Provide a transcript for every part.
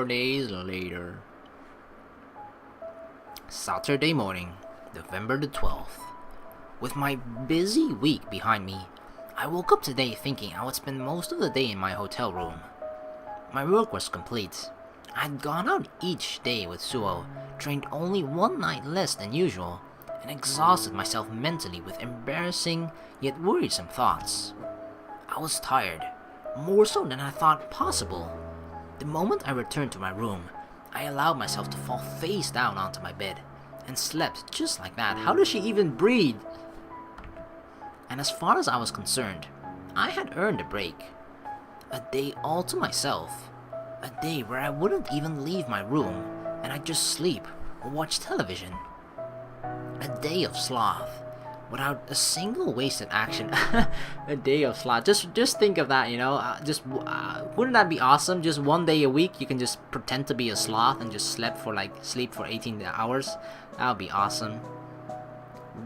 days later. Saturday morning, November the 12th. With my busy week behind me, I woke up today thinking I would spend most of the day in my hotel room. My work was complete. I had gone out each day with Suoh, trained only one night less than usual, and exhausted myself mentally with embarrassing yet worrisome thoughts. I was tired, more so than I thought possible. The moment I returned to my room, I allowed myself to fall face down onto my bed, and slept just like that. How does she even breathe? And as far as I was concerned, I had earned a break. A day all to myself. A day where I wouldn't even leave my room, and I'd just sleep or watch television. A day of sloth, without a single wasted action. A day of sloth. Just think of that, wouldn't that be awesome? Just one day a week, you can just pretend to be a sloth and just sleep for 18 hours. That would be awesome.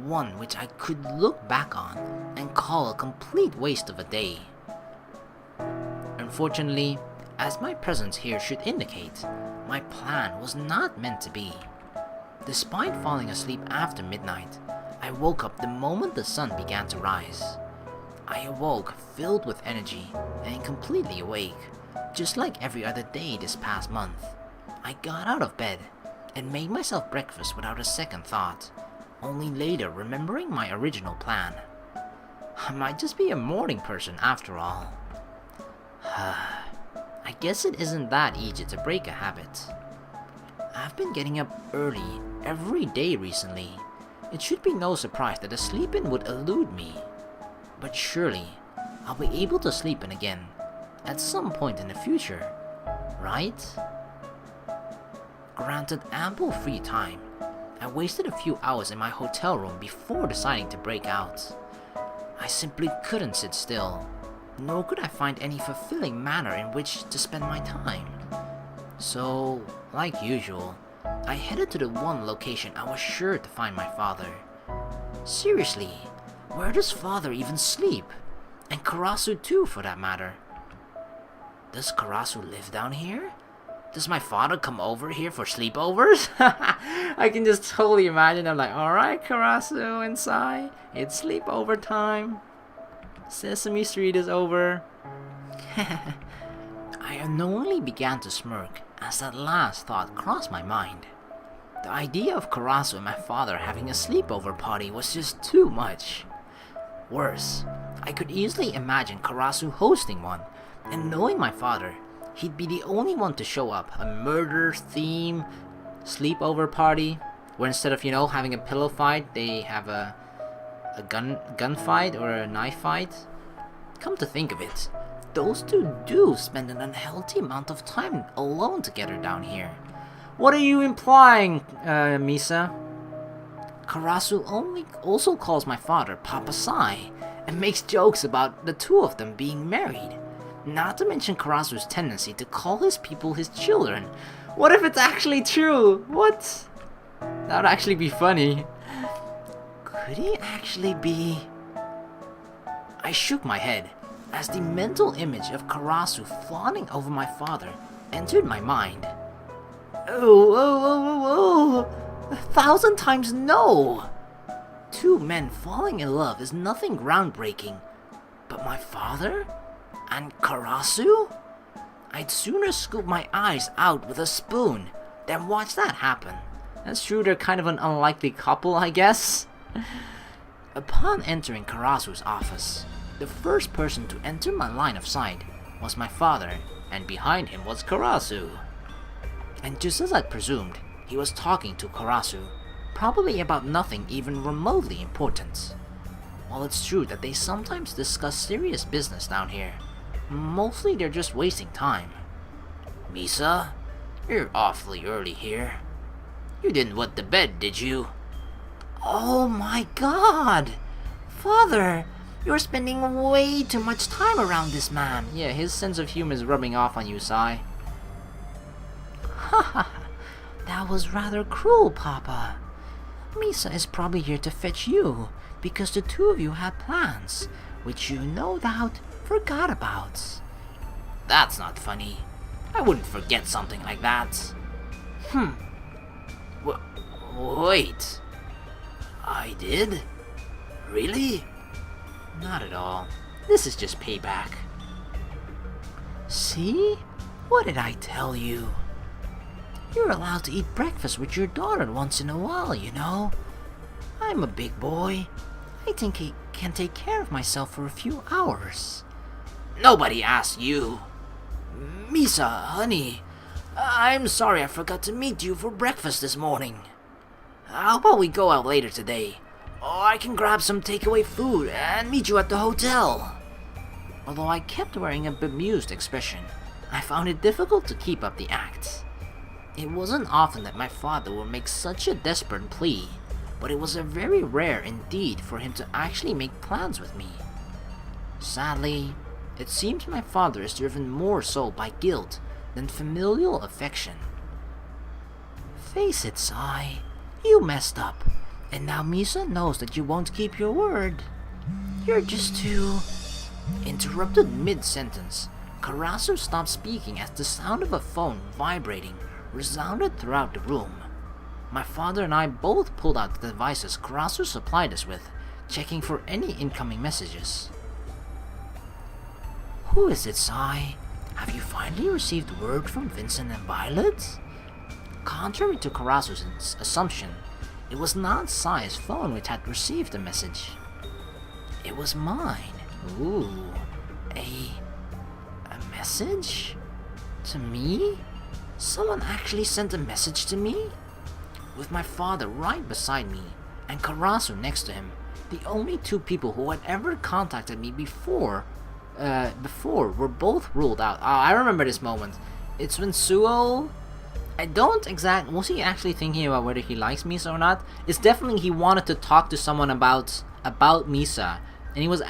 One which I could look back on and call a complete waste of a day. Unfortunately, as my presence here should indicate, my plan was not meant to be. Despite falling asleep after midnight, I woke up the moment the sun began to rise. I awoke filled with energy and completely awake, just like every other day this past month. I got out of bed and made myself breakfast without a second thought, only later remembering my original plan. I might just be a morning person after all. I guess it isn't that easy to break a habit. I've been getting up early every day recently. It should be no surprise that a sleep-in would elude me. But surely, I'll be able to sleep in again, at some point in the future, right? Granted ample free time, I wasted a few hours in my hotel room before deciding to break out. I simply couldn't sit still, nor could I find any fulfilling manner in which to spend my time. So, like usual, I headed to the one location I was sure to find my father. Seriously, where does father even sleep? And Karasu too, for that matter. Does Karasu live down here? Does my father come over here for sleepovers? I can just totally imagine. I'm like, alright Karasu and Sai, it's sleepover time. Sesame Street is over. I unknowingly began to smirk as that last thought crossed my mind. The idea of Karasu and my father having a sleepover party was just too much. Worse, I could easily imagine Karasu hosting one, and knowing my father, he'd be the only one to show up. A murder-themed sleepover party, where instead of, having a pillow fight, they have a gunfight or a knife fight. Come to think of it, those two do spend an unhealthy amount of time alone together down here. What are you implying, Misa? Karasu also calls my father Papa Sai, and makes jokes about the two of them being married. Not to mention Karasu's tendency to call his people his children. What if it's actually true? What? That would actually be funny. Could he actually be... I shook my head as the mental image of Karasu fawning over my father entered my mind. Oh, 1,000 times no! Two men falling in love is nothing groundbreaking, but my father? And Karasu? I'd sooner scoop my eyes out with a spoon than watch that happen. That's true, they're kind of an unlikely couple, I guess. Upon entering Karasu's office, the first person to enter my line of sight was my father, and behind him was Karasu. And just as I'd presumed, he was talking to Karasu, probably about nothing even remotely important. While it's true that they sometimes discuss serious business down here, mostly they're just wasting time. Misa, you're awfully early here. You didn't wet the bed, did you? Oh my god! Father, you're spending way too much time around this man. Yeah, his sense of humor is rubbing off on you, Sai. Haha, that was rather cruel, Papa. Misa is probably here to fetch you, because the two of you had plans, which you no doubt forgot about. That's not funny. I wouldn't forget something like that. Wait. I did? Really? Not at all. This is just payback. See? What did I tell you? You're allowed to eat breakfast with your daughter once in a while, you know. I'm a big boy. I think I can take care of myself for a few hours. Nobody asked you. Misa, honey, I'm sorry I forgot to meet you for breakfast this morning. How about we go out later today? Or I can grab some takeaway food and meet you at the hotel. Although I kept wearing a bemused expression, I found it difficult to keep up the act. It wasn't often that my father would make such a desperate plea, but it was a very rare indeed for him to actually make plans with me. Sadly, it seems my father is driven more so by guilt than familial affection. Face it, Sai, you messed up, and now Misa knows that you won't keep your word. You're just too... Interrupted mid-sentence, Karasu stopped speaking as the sound of a phone vibrating resounded throughout the room. My father and I both pulled out the devices Karasu supplied us with, checking for any incoming messages. Who is it, Sai? Have you finally received word from Vincent and Violet? Contrary to Karasu's assumption, it was not Sai's phone which had received the message. It was mine. Ooh, a message? To me? Someone actually sent a message to me? With my father right beside me, and Karasu next to him, the only two people who had ever contacted me before were both ruled out. I remember this moment. It's when Suoh... Was he actually thinking about whether he likes Misa or not? It's definitely he wanted to talk to someone about Misa. And he was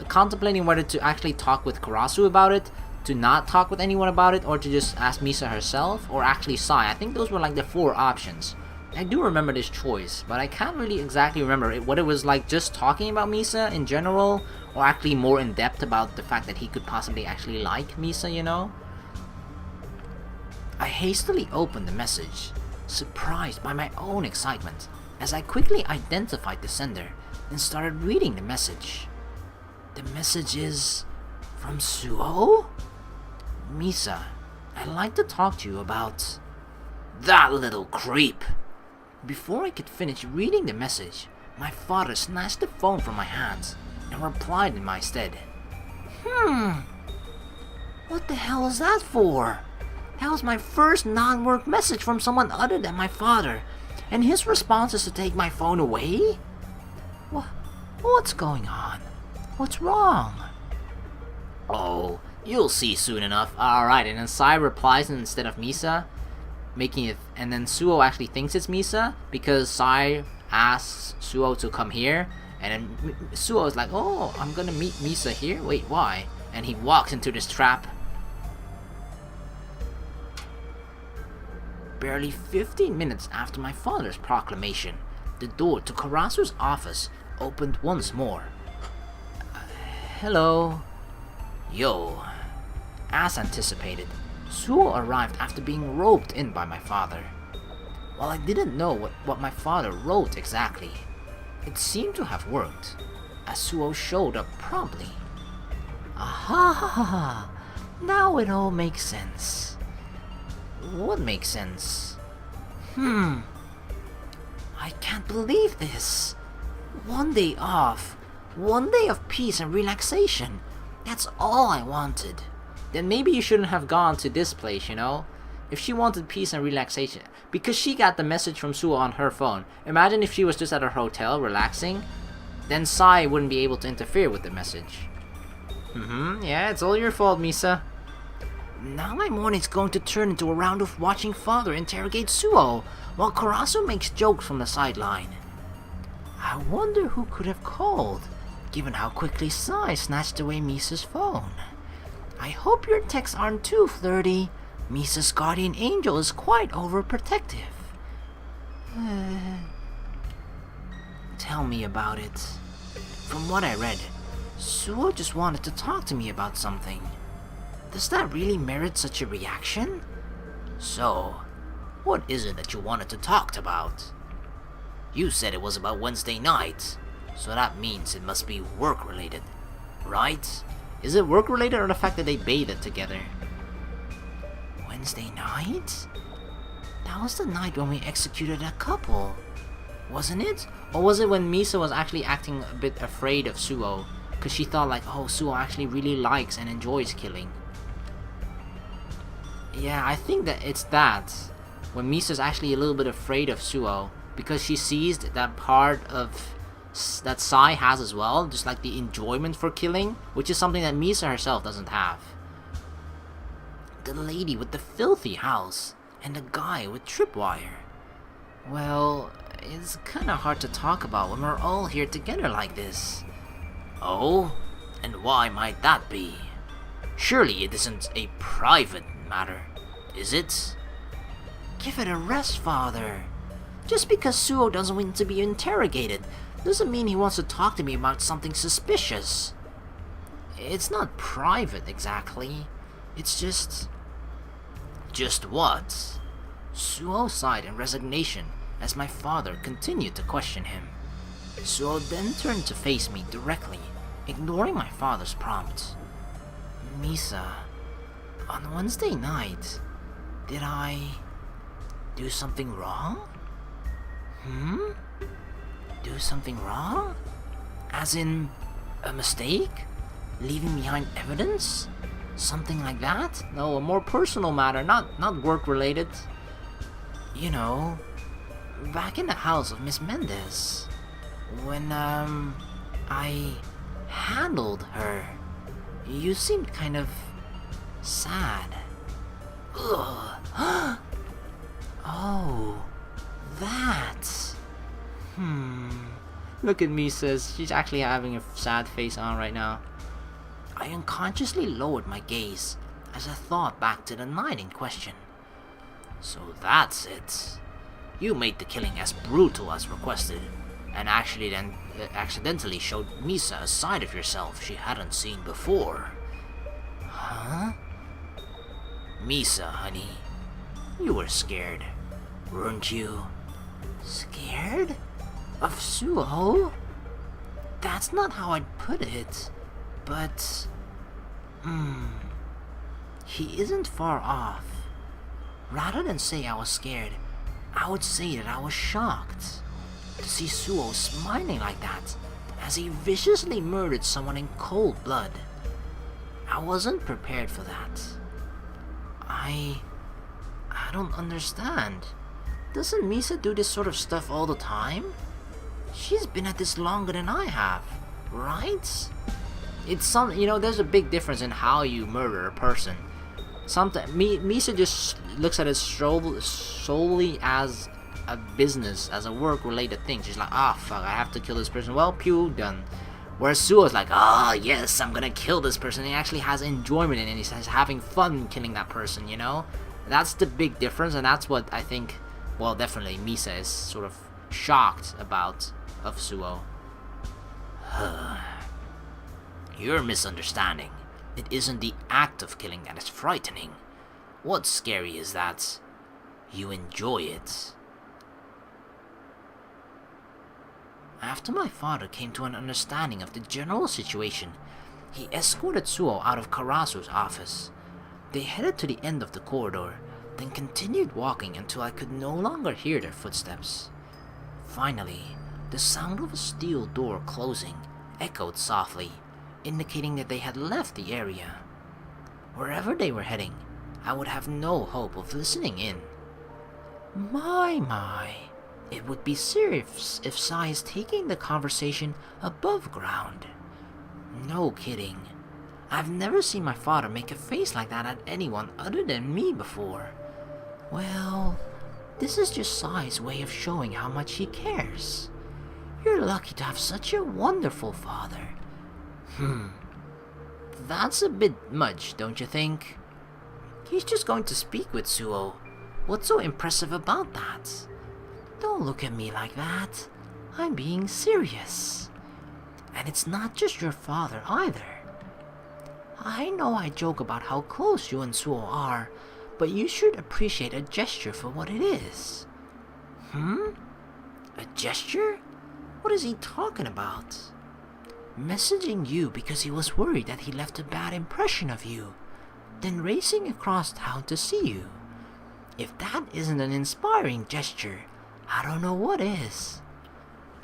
contemplating whether to actually talk with Karasu about it, to not talk with anyone about it, or to just ask Misa herself, or actually Sai. I think those were like the four options. I do remember this choice, but I can't really exactly remember what it was like just talking about Misa in general, or actually more in depth about the fact that he could possibly actually like Misa, you know? I hastily opened the message, surprised by my own excitement, as I quickly identified the sender and started reading the message. The message is from Suoh? Misa, I'd like to talk to you about... That little creep! Before I could finish reading the message, my father snatched the phone from my hands and replied in my stead. What the hell is that for? That was my first non-work message from someone other than my father, and his response is to take my phone away? What's going on? What's wrong? Oh, you'll see soon enough. Alright, and then Sai replies instead of Misa, making it, and then Suoh actually thinks it's Misa, because Sai asks Suoh to come here, and then Suoh is like, oh, I'm gonna meet Misa here? Wait, why? And he walks into this trap. Barely 15 minutes after my father's proclamation, the door to Karasu's office opened once more. Hello. Yo. As anticipated, Suoh arrived after being roped in by my father. While I didn't know what my father wrote exactly, it seemed to have worked, as Suoh showed up promptly. Aha! Now it all makes sense. What makes sense? I can't believe this. 1 day off. 1 day of peace and relaxation. That's all I wanted. Then maybe you shouldn't have gone to this place, you know? If she wanted peace and relaxation. Because she got the message from Suoh on her phone. Imagine if she was just at her hotel relaxing. Then Sai wouldn't be able to interfere with the message. Yeah, it's all your fault, Misa. Now my morning's going to turn into a round of watching father interrogate Suoh, while Karasu makes jokes from the sideline. I wonder who could have called, given how quickly Sai snatched away Misa's phone. I hope your texts aren't too flirty. Misa's guardian angel is quite overprotective. Tell me about it. From what I read, Suoh just wanted to talk to me about something. Does that really merit such a reaction? So, what is it that you wanted to talk about? You said it was about Wednesday night, so that means it must be work-related, right? Is it work-related or the fact that they bathed together? Wednesday night? That was the night when we executed a couple, wasn't it? Or was it when Misa was actually acting a bit afraid of Suoh, because she thought like, oh, Suoh actually really likes and enjoys killing? Yeah, I think that it's that. When Misa's actually a little bit afraid of Suoh, because she sees that part of that Sai has as well, just like the enjoyment for killing, which is something that Misa herself doesn't have. The lady with the filthy house, and the guy with tripwire. Well, it's kinda hard to talk about when we're all here together like this. Oh? And why might that be? Surely it isn't a private matter, is it? Give it a rest, Father. Just because Suoh doesn't want to be interrogated doesn't mean he wants to talk to me about something suspicious. It's not private exactly. It's just... Just what? Suoh sighed in resignation as my father continued to question him. Suoh then turned to face me directly, ignoring my father's prompt. Misa, on Wednesday night, did I do something wrong? Do something wrong? As in, a mistake? Leaving behind evidence? Something like that? No, a more personal matter, not work-related. You know, back in the house of Miss Mendez, when, I handled her, you seemed kind of sad. Ugh. Oh, that. Look at me, sis. She's actually having a sad face on right now. I unconsciously lowered my gaze as I thought back to the night in question. So that's it. You made the killing as brutal as requested, and actually then accidentally showed Misa a side of yourself she hadn't seen before. Huh? Misa, honey, you were scared, weren't you? Scared? Of Suoh? That's not how I'd put it, but... He isn't far off. Rather than say I was scared, I would say that I was shocked. To see Suoh smiling like that, as he viciously murdered someone in cold blood. I wasn't prepared for that. I don't understand. Doesn't Misa do this sort of stuff all the time? She's been at this longer than I have, right? It's there's a big difference in how you murder a person. Sometimes Misa just looks at it solely as a business, as a work-related thing. She's like, fuck, I have to kill this person. Well, pew, done. Whereas Suoh's like, yes, I'm gonna kill this person. He actually has enjoyment in it. He's having fun killing that person, you know? That's the big difference, and that's what I think, well, definitely Misa is sort of shocked about of Suoh. You're misunderstanding. It isn't the act of killing that is frightening. What's scary is that you enjoy it. After my father came to an understanding of the general situation, he escorted Suoh out of Karasu's office. They headed to the end of the corridor, then continued walking until I could no longer hear their footsteps. Finally, the sound of a steel door closing echoed softly, indicating that they had left the area. Wherever they were heading, I would have no hope of listening in. My, it would be serious if Sai is taking the conversation above ground. No kidding. I've never seen my father make a face like that at anyone other than me before. Well, this is just Sai's way of showing how much he cares. You're lucky to have such a wonderful father. That's a bit much, don't you think? He's just going to speak with Suoh. What's so impressive about that? Don't look at me like that. I'm being serious. And it's not just your father either. I know I joke about how close you and Suoh are, but you should appreciate a gesture for what it is. A gesture? What is he talking about? Messaging you because he was worried that he left a bad impression of you, then racing across town to see you. If that isn't an inspiring gesture, I don't know what is.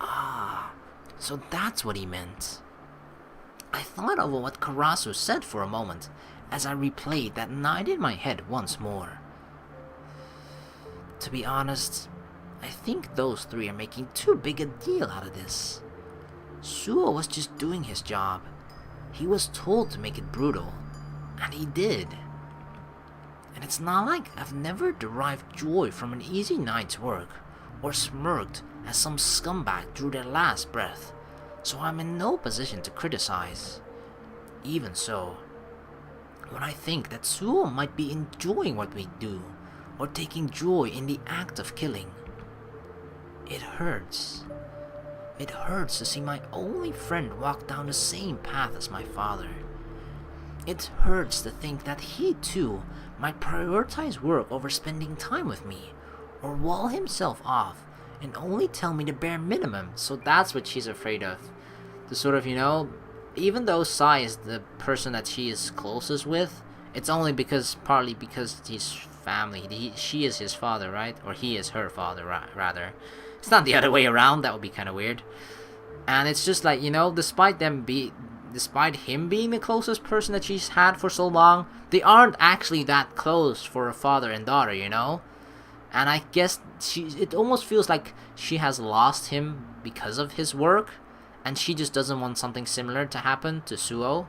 Ah, so that's what he meant. I thought over what Karasu said for a moment as I replayed that night in my head once more. To be honest, I think those three are making too big a deal out of this. Suoh was just doing his job. He was told to make it brutal, and he did. And it's not like I've never derived joy from an easy night's work, or smirked as some scumbag drew their last breath, so I'm in no position to criticize. Even so, when I think that Suoh might be enjoying what we do, or taking joy in the act of killing, it hurts. It hurts to see my only friend walk down the same path as my father. It hurts to think that he too might prioritize work over spending time with me, or wall himself off and only tell me the bare minimum. So that's what she's afraid of. To sort of, even though Sai is the person that she is closest with, it's only partly because he's family. She is his father, right? Or he is her father, rather. It's not the other way around. That would be kind of weird. And it's just like, despite him being the closest person that she's had for so long, they aren't actually that close for a father and daughter, And I guess it almost feels like she has lost him because of his work, and she just doesn't want something similar to happen to Suoh.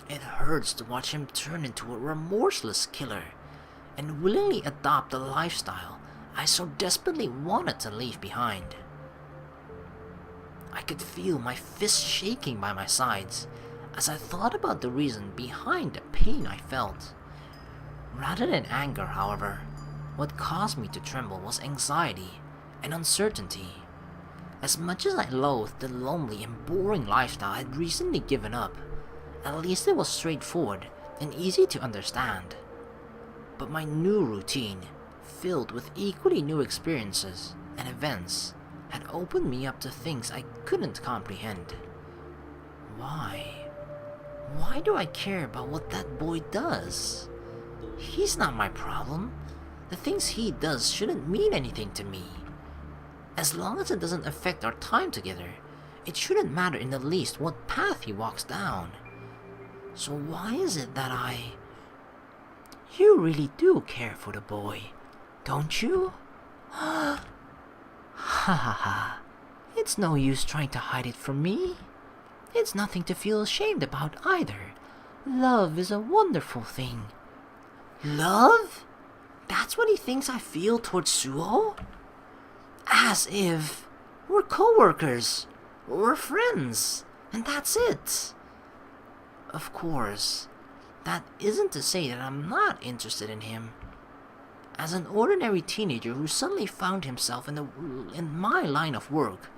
It hurts to watch him turn into a remorseless killer, and willingly adopt the lifestyle I so desperately wanted to leave behind. I could feel my fists shaking by my sides as I thought about the reason behind the pain I felt. Rather than anger, however, what caused me to tremble was anxiety and uncertainty. As much as I loathed the lonely and boring lifestyle I had recently given up, at least it was straightforward and easy to understand. But my new routine, filled with equally new experiences and events, had opened me up to things I couldn't comprehend. Why? Why do I care about what that boy does? He's not my problem. The things he does shouldn't mean anything to me. As long as it doesn't affect our time together, it shouldn't matter in the least what path he walks down. So why is it that You really do care for the boy, don't you? Ha ha ha. It's no use trying to hide it from me. It's nothing to feel ashamed about either. Love is a wonderful thing. Love? That's what he thinks I feel towards Suoh? As if we're co-workers, we're friends, and that's it. Of course, that isn't to say that I'm not interested in him. As an ordinary teenager who suddenly found himself in my line of work,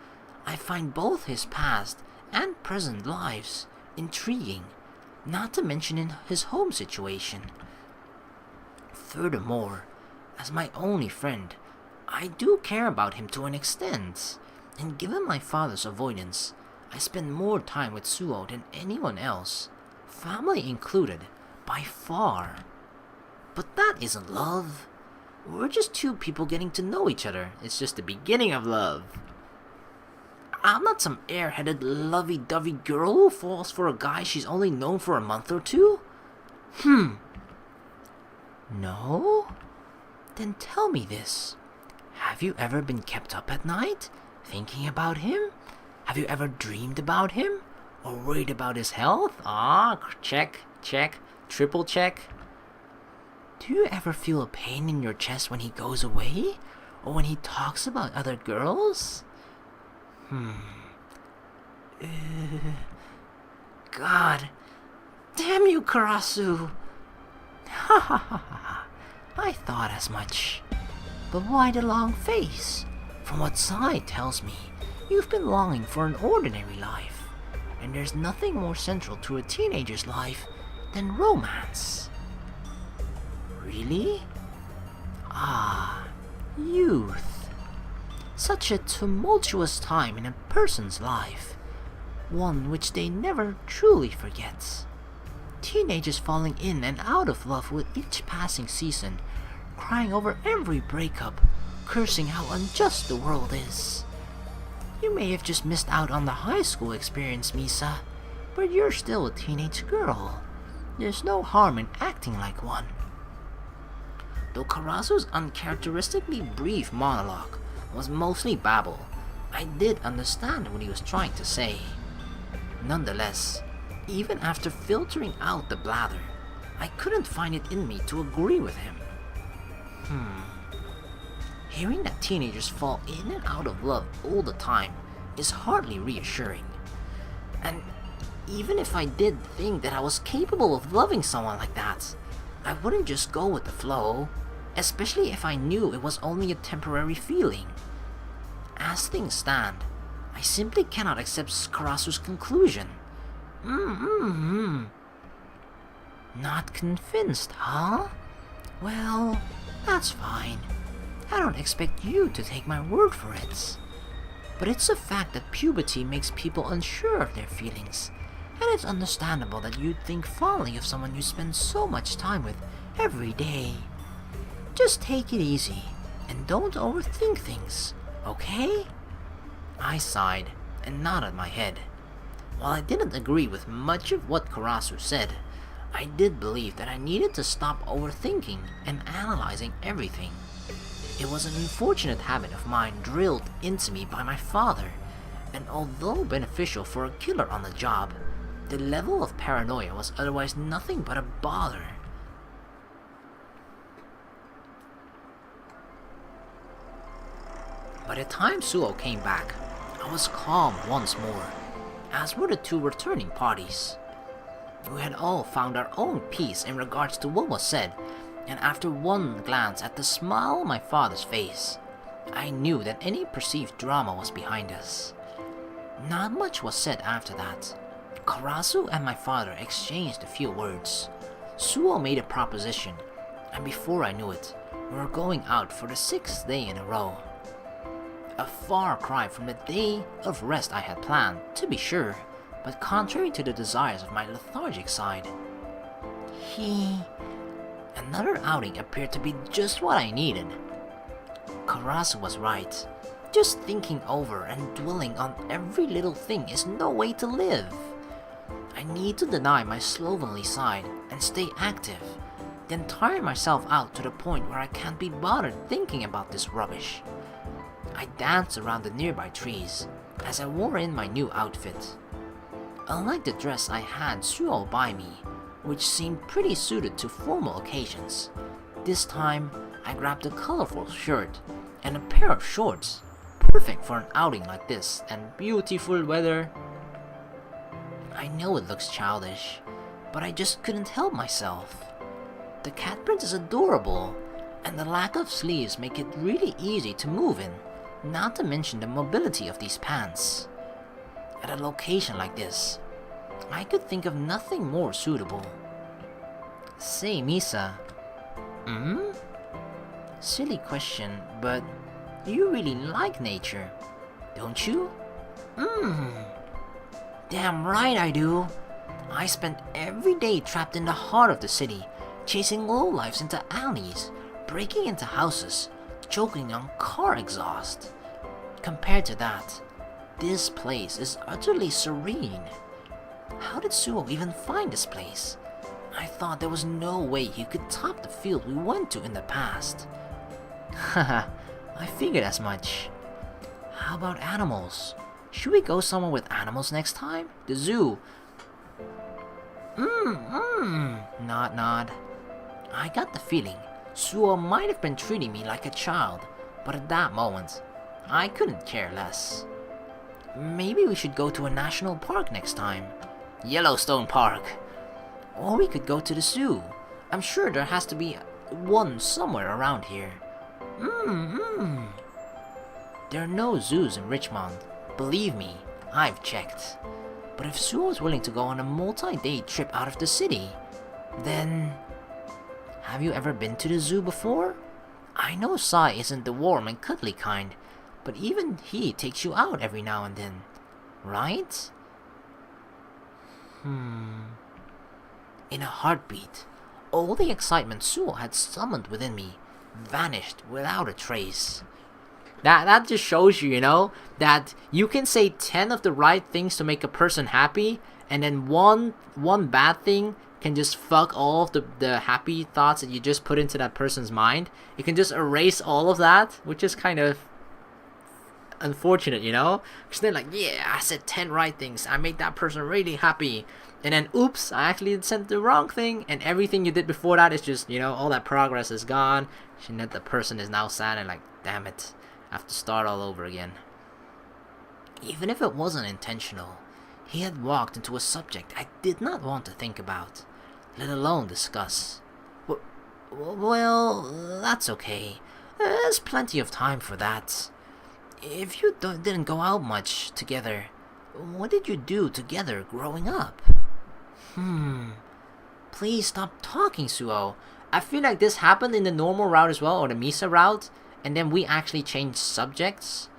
I find both his past and present lives intriguing, not to mention in his home situation. Furthermore, as my only friend, I do care about him to an extent, and given my father's avoidance, I spend more time with Suoh than anyone else, family included, by far. But that isn't love. We're just two people getting to know each other. It's just the beginning of love. I'm not some airheaded, lovey-dovey girl who falls for a guy she's only known for a month or two. No? Then tell me this. Have you ever been kept up at night, thinking about him? Have you ever dreamed about him? Or worried about his health? Check, triple check. Do you ever feel a pain in your chest when he goes away? Or when he talks about other girls? God damn you, Karasu! Ha ha ha ha. I thought as much. But why the long face? From what Sai tells me, you've been longing for an ordinary life. and there's nothing more central to a teenager's life than romance. Really? Ah, youth. Such a tumultuous time in a person's life, one which they never truly forget. Teenagers falling in and out of love with each passing season, crying over every breakup, cursing how unjust the world is. You may have just missed out on the high school experience, Misa, but you're still a teenage girl. There's no harm in acting like one. Though Karasu's uncharacteristically brief monologue was mostly babble, I did understand what he was trying to say. Nonetheless, even after filtering out the blather, I couldn't find it in me to agree with him. Hearing that teenagers fall in and out of love all the time is hardly reassuring. And even if I did think that I was capable of loving someone like that, I wouldn't just go with the flow, especially if I knew it was only a temporary feeling. As things stand, I simply cannot accept Karasu's conclusion. Not convinced, huh? Well, that's fine. I don't expect you to take my word for it. But it's a fact that puberty makes people unsure of their feelings, and it's understandable that you'd think fondly of someone you spend so much time with every day. Just take it easy, and don't overthink things, okay? I sighed and nodded my head. While I didn't agree with much of what Karasu said, I did believe that I needed to stop overthinking and analyzing everything. It was an unfortunate habit of mine drilled into me by my father, and although beneficial for a killer on the job, the level of paranoia was otherwise nothing but a bother. By the time Suoh came back, I was calm once more, as were the two returning parties. We had all found our own peace in regards to what was said, and after one glance at the smile on my father's face, I knew that any perceived drama was behind us. Not much was said after that. Karasu and my father exchanged a few words. Suoh made a proposition, and before I knew it, we were going out for the 6th day in a row. A far cry from the day of rest I had planned, to be sure, but contrary to the desires of my lethargic side. Another outing appeared to be just what I needed. Karasu was right. Just thinking over and dwelling on every little thing is no way to live. I need to deny my slovenly side and stay active, then tire myself out to the point where I can't be bothered thinking about this rubbish. I danced around the nearby trees as I wore in my new outfit. Unlike the dress I had Suoh buy me, which seemed pretty suited to formal occasions, this time I grabbed a colorful shirt and a pair of shorts, perfect for an outing like this and beautiful weather. I know it looks childish, but I just couldn't help myself. The cat print is adorable, and the lack of sleeves make it really easy to move in, not to mention the mobility of these pants. At a location like this, I could think of nothing more suitable. Say, Misa. Silly question, but you really like nature, don't you? Damn right I do. I spent every day trapped in the heart of the city, chasing lowlifes into alleys, breaking into houses, choking on car exhaust. Compared to that, this place is utterly serene. How did Suoh even find this place? I thought there was no way he could top the field we went to in the past. Haha, I figured as much. How about animals? Should we go somewhere with animals next time? The zoo? Nod. I got the feeling Suoh might have been treating me like a child, but at that moment, I couldn't care less. Maybe we should go to a national park next time. Yellowstone Park. Or we could go to the zoo. I'm sure there has to be one somewhere around here. There are no zoos in Richmond. Believe me, I've checked. But if Suoh is willing to go on a multi-day trip out of the city, then... Have you ever been to the zoo before? I know Sai isn't the warm and cuddly kind, but even he takes you out every now and then, right? In a heartbeat, all the excitement Suoh had summoned within me vanished without a trace. That just shows you, that you can say 10 of the right things to make a person happy, and then one bad thing can just fuck all of the happy thoughts that you just put into that person's mind. You can just erase all of that, which is kind of unfortunate, because they're like, yeah, I said 10 right things, I made that person really happy, and then oops, I actually said the wrong thing, and everything you did before that is just, all that progress is gone, and that the person is now sad and like, damn it, I have to start all over again. Even if it wasn't intentional, he had walked into a subject I did not want to think about, let alone discuss. Well, that's okay. There's plenty of time for that. If you didn't go out much together, what did you do together growing up? Please stop talking, Suoh. I feel like this happened in the normal route as well, or the Misa route, and then we actually changed subjects.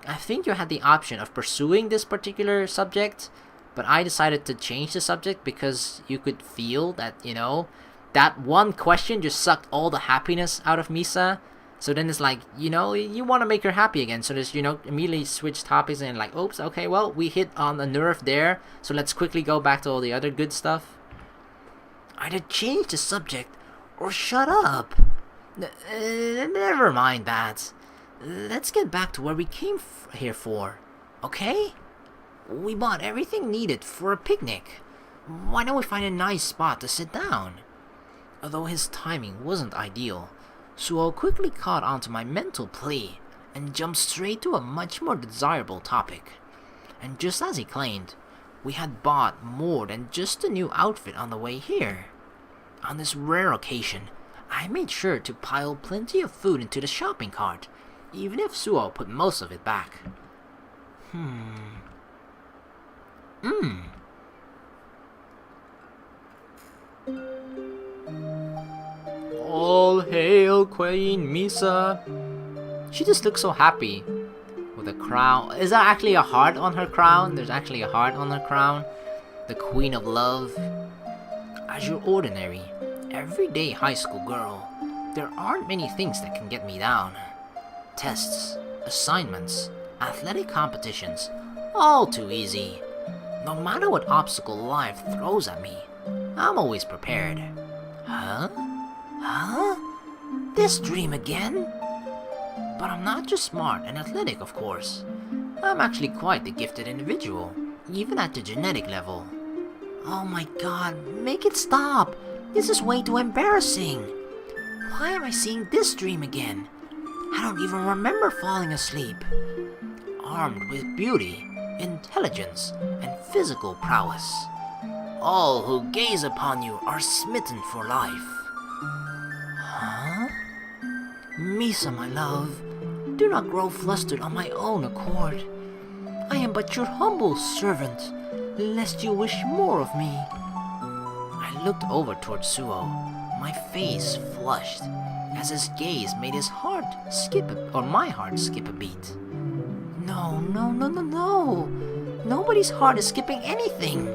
I think you had the option of pursuing this particular subject, but I decided to change the subject because you could feel that, that one question just sucked all the happiness out of Misa. So then it's like, you want to make her happy again. So just, immediately switch topics and like, oops, okay, well, we hit on a nerve there. So let's quickly go back to all the other good stuff. Either change the subject or shut up. Never mind that. Let's get back to where we came here for, okay? We bought everything needed for a picnic. Why don't we find a nice spot to sit down? Although his timing wasn't ideal, Suoh quickly caught onto my mental plea and jumped straight to a much more desirable topic. And just as he claimed, we had bought more than just a new outfit on the way here. On this rare occasion, I made sure to pile plenty of food into the shopping cart, even if Suoh put most of it back. All hail Queen Misa. She just looks so happy with a crown. Is that actually a heart on her crown? There's actually a heart on her crown. The Queen of Love. As your ordinary, everyday high school girl, there aren't many things that can get me down. Tests, assignments, athletic competitions, all too easy. No matter what obstacle life throws at me, I'm always prepared. Huh? This dream again? But I'm not just smart and athletic, of course. I'm actually quite the gifted individual, even at the genetic level. Oh my god, make it stop! This is way too embarrassing! Why am I seeing this dream again? I don't even remember falling asleep. Armed with beauty, intelligence, and physical prowess, all who gaze upon you are smitten for life. Huh? Misa, my love, do not grow flustered on my own accord. I am but your humble servant, lest you wish more of me. I looked over towards Suoh, my face flushed, as his gaze made my heart skip a beat. No. Nobody's heart is skipping anything.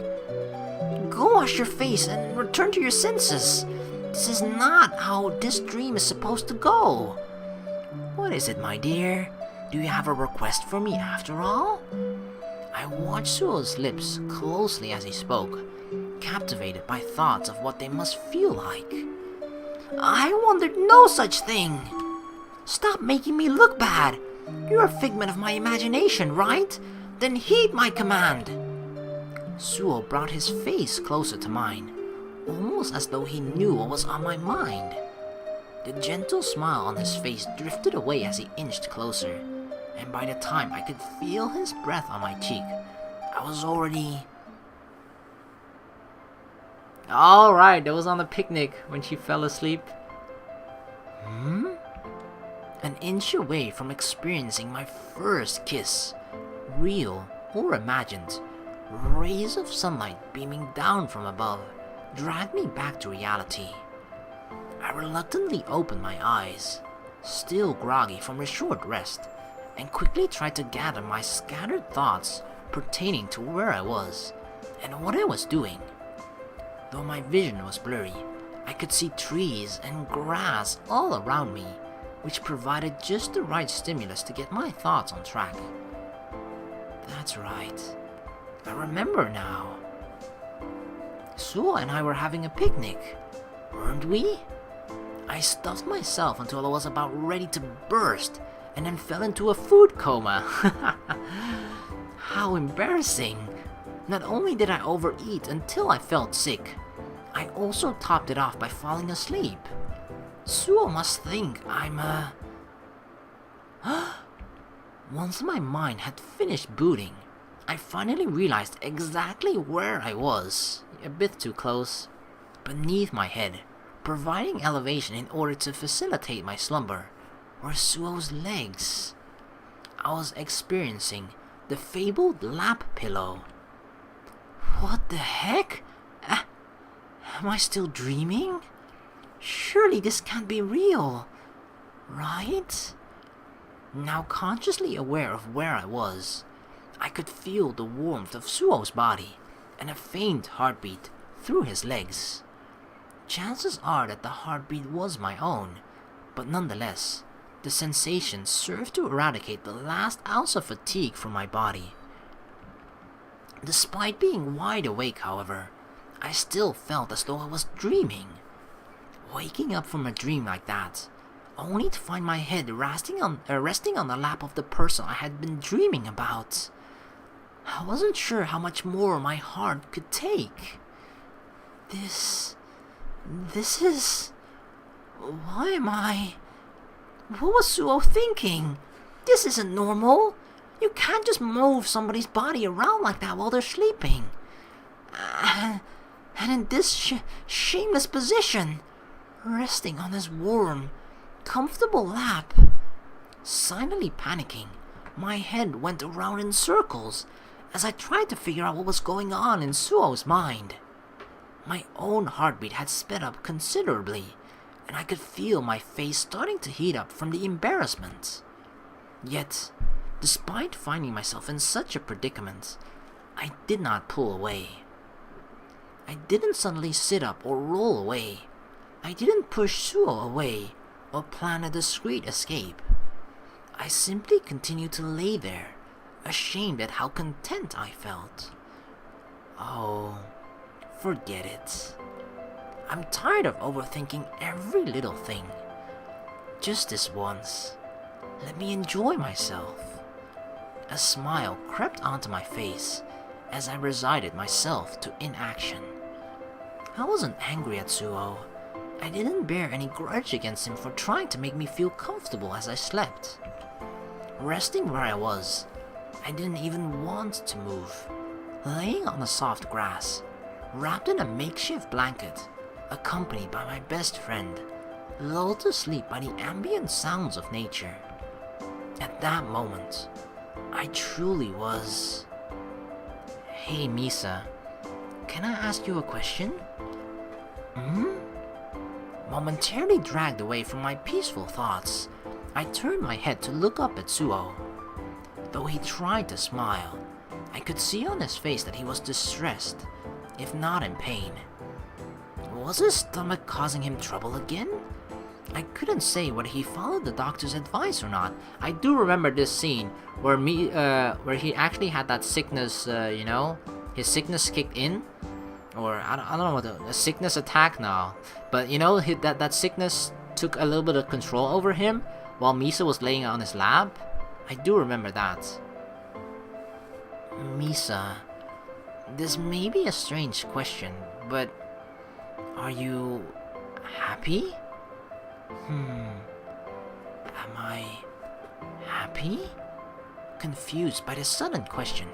Go wash your face and return to your senses. This is not how this dream is supposed to go. What is it, my dear? Do you have a request for me after all? I watched Suoh's lips closely as he spoke, captivated by thoughts of what they must feel like. I wondered no such thing. Stop making me look bad. You're a figment of my imagination, right? Then heed my command. Suoh brought his face closer to mine, almost as though he knew what was on my mind. The gentle smile on his face drifted away as he inched closer, and by the time I could feel his breath on my cheek, I was already... Alright, that was on the picnic when she fell asleep. An inch away from experiencing my first kiss, real or imagined, Rays of sunlight beaming down from above dragged me back to reality. I reluctantly opened my eyes, still groggy from a short rest, and quickly tried to gather my scattered thoughts pertaining to where I was and what I was doing. Though my vision was blurry, I could see trees and grass all around me, which provided just the right stimulus to get my thoughts on track. That's right. I remember now. Suoh and I were having a picnic, weren't we? I stuffed myself until I was about ready to burst and then fell into a food coma. How embarrassing. Not only did I overeat until I felt sick, I also topped it off by falling asleep. Suoh must think I'm Once my mind had finished booting, I finally realized exactly where I was. A bit too close. Beneath my head, providing elevation in order to facilitate my slumber, were Suoh's legs. I was experiencing the fabled lap pillow. What the heck? Am I still dreaming? Surely this can't be real, right? Now consciously aware of where I was, I could feel the warmth of Suoh's body and a faint heartbeat through his legs. Chances are that the heartbeat was my own, but nonetheless, the sensation served to eradicate the last ounce of fatigue from my body. Despite being wide awake, however, I still felt as though I was dreaming. Waking up from a dream like that, only to find my head resting on the lap of the person I had been dreaming about. I wasn't sure how much more my heart could take. This is... Why am I... What was Suoh thinking? This isn't normal. You can't just move somebody's body around like that while they're sleeping. And in this shameless position, resting on his warm, comfortable lap. Silently panicking, my head went around in circles as I tried to figure out what was going on in Suoh's mind. My own heartbeat had sped up considerably, and I could feel my face starting to heat up from the embarrassment. Yet, despite finding myself in such a predicament, I did not pull away. I didn't suddenly sit up or roll away. I didn't push Suoh away or plan a discreet escape. I simply continued to lay there, ashamed at how content I felt. Oh, forget it. I'm tired of overthinking every little thing. Just this once, let me enjoy myself. A smile crept onto my face as I resigned myself to inaction. I wasn't angry at Suoh. I didn't bear any grudge against him for trying to make me feel comfortable as I slept. Resting where I was, I didn't even want to move. Laying on the soft grass, wrapped in a makeshift blanket, accompanied by my best friend, lulled to sleep by the ambient sounds of nature. At that moment, I truly was... Hey Misa, can I ask you a question? Momentarily dragged away from my peaceful thoughts, I turned my head to look up at Suoh. Though he tried to smile, I could see on his face that he was distressed, if not in pain. Was his stomach causing him trouble again? I couldn't say whether he followed the doctor's advice or not. I do remember this scene where he actually had that sickness, his sickness kicked in. Or, I don't know what, a sickness attack now. But, that sickness took a little bit of control over him while Misa was laying on his lap. I do remember that. Misa, this may be a strange question, but are you happy? Am I happy? Confused by the sudden question,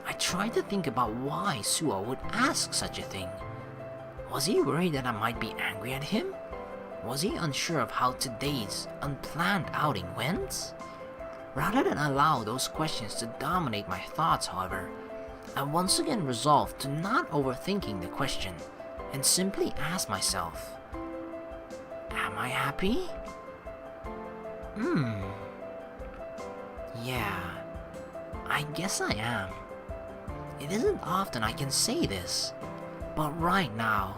I tried to think about why Suoh would ask such a thing. Was he worried that I might be angry at him? Was he unsure of how today's unplanned outing went? Rather than allow those questions to dominate my thoughts, however, I once again resolved to not overthinking the question and simply ask myself, am I happy? Yeah, I guess I am. It isn't often I can say this, but right now,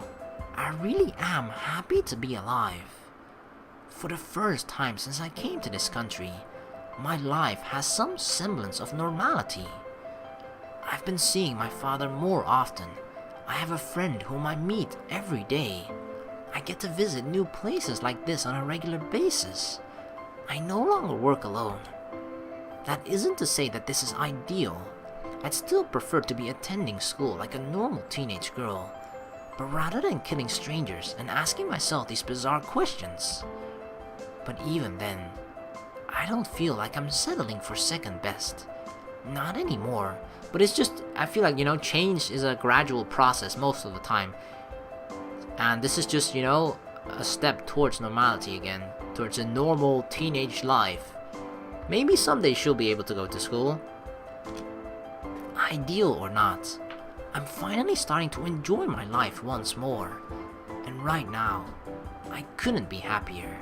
I really am happy to be alive. For the first time since I came to this country, my life has some semblance of normality. I've been seeing my father more often. I have a friend whom I meet every day. I get to visit new places like this on a regular basis. I no longer work alone. That isn't to say that this is ideal. I'd still prefer to be attending school like a normal teenage girl, but rather than killing strangers and asking myself these bizarre questions. But even then, I don't feel like I'm settling for second best. Not anymore. But it's just, I feel like, change is a gradual process most of the time. And this is just, a step towards normality again. Towards a normal teenage life. Maybe someday she'll be able to go to school. Ideal or not, I'm finally starting to enjoy my life once more. And right now, I couldn't be happier.